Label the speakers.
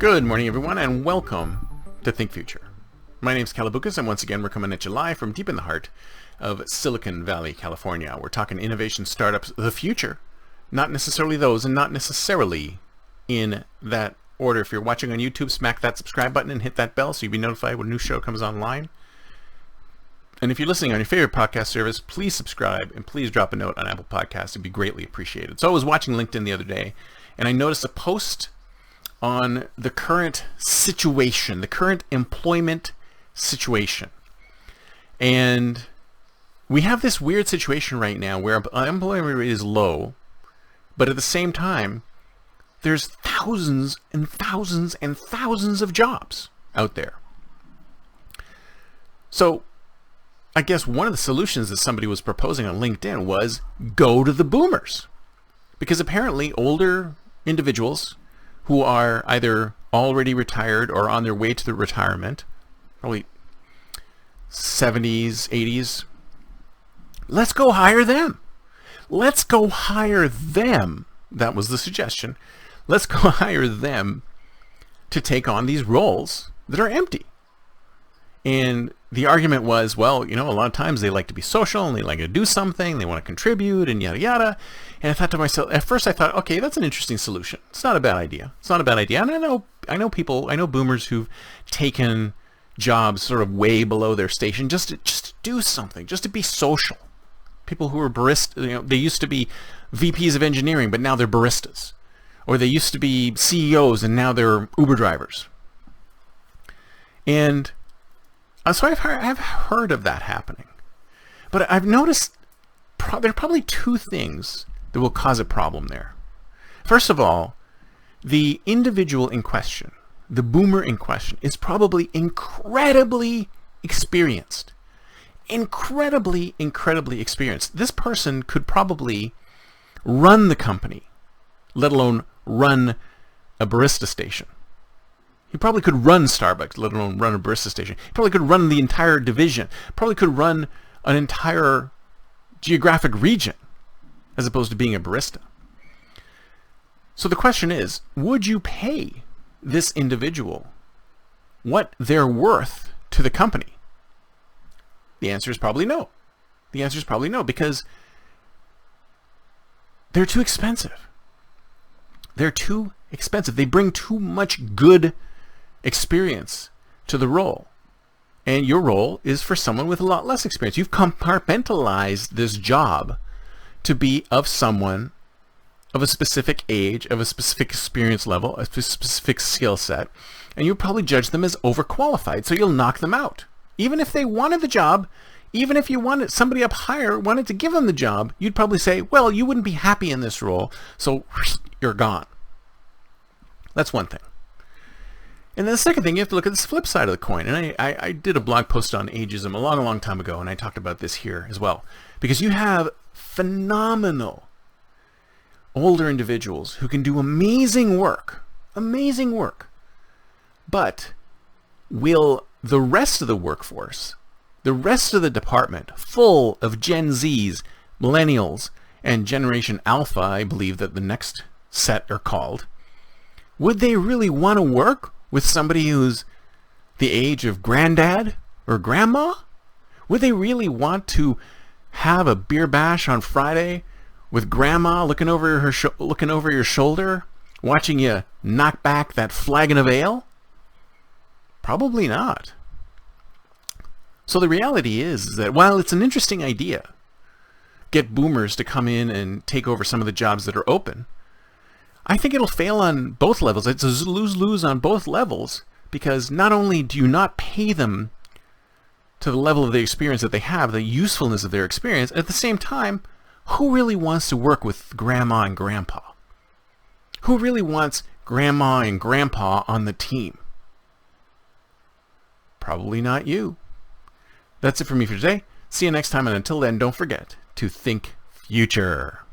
Speaker 1: Good morning, everyone, and welcome to Think Future. My name's Calabucas, and once again, we're coming at you live from deep in the heart of Silicon Valley, California. We're talking innovation startups, the future, not necessarily those, and not necessarily in that order. If you're watching on YouTube, smack that subscribe button and hit that bell so you'll be notified when a new show comes online. And if you're listening on your favorite podcast service, please subscribe and please drop a note on Apple Podcasts. It'd be greatly appreciated. So I was watching LinkedIn the other day, and I noticed a post on the current situation, the current employment situation. And we have this weird situation right now where unemployment rate is low, but at the same time, there's thousands and thousands and thousands of jobs out there. So I guess one of the solutions that somebody was proposing on LinkedIn was go to the boomers. Because apparently older individuals who are either already retired or on their way to the retirement, probably 70s, 80s, let's go hire them. Let's go hire them. That was the suggestion. Let's go hire them to take on these roles that are empty. And the argument was, well, a lot of times they like to be social and they like to do something, they want to contribute and yada yada. And I thought to myself, at first I thought, okay, that's an interesting solution. It's not a bad idea. It's not a bad idea. And I know boomers who've taken jobs sort of way below their station just to do something, just to be social. People who are baristas, they used to be VPs of engineering, but now they're baristas. Or they used to be CEOs and now they're Uber drivers. And so I've heard of that happening. But I've noticed there are probably two things that will cause a problem there. First of all, the individual in question, the boomer in question, is probably incredibly experienced. Incredibly experienced. This person could probably run the company, let alone run a barista station. He probably could run Starbucks, let alone run a barista station. He probably could run the entire division. Probably could run an entire geographic region as opposed to being a barista. So the question is, would you pay this individual what they're worth to the company? The answer is probably no. The answer is probably no, because they're too expensive. They're too expensive. They bring too much good experience to the role. And your role is for someone with a lot less experience. You've compartmentalized this job to be of someone of a specific age, of a specific experience level, a specific skill set, and you probably judge them as overqualified, so you'll knock them out. Even if they wanted the job, even if you wanted somebody up higher wanted to give them the job, you'd probably say, well, you wouldn't be happy in this role, so you're gone. That's one thing. And then the second thing, you have to look at this flip side of the coin. And I did a blog post on ageism a long time ago, and I talked about this here as well. Because you have phenomenal older individuals who can do amazing work. But will the rest of the workforce, the rest of the department, full of Gen Zs, millennials, and Generation Alpha, I believe that the next set are called, would they really want to work with somebody who's the age of granddad or grandma? Would they really want to have a beer bash on Friday with grandma looking over your shoulder, watching you knock back that flagon of ale? Probably not. So the reality is that while it's an interesting idea, get boomers to come in and take over some of the jobs that are open, I think it'll fail on both levels. It's a lose-lose on both levels, because not only do you not pay them to the level of the experience that they have, the usefulness of their experience, at the same time, who really wants to work with grandma and grandpa? Who really wants grandma and grandpa on the team? Probably not you. That's it for me for today. See you next time, and until then, don't forget to think future.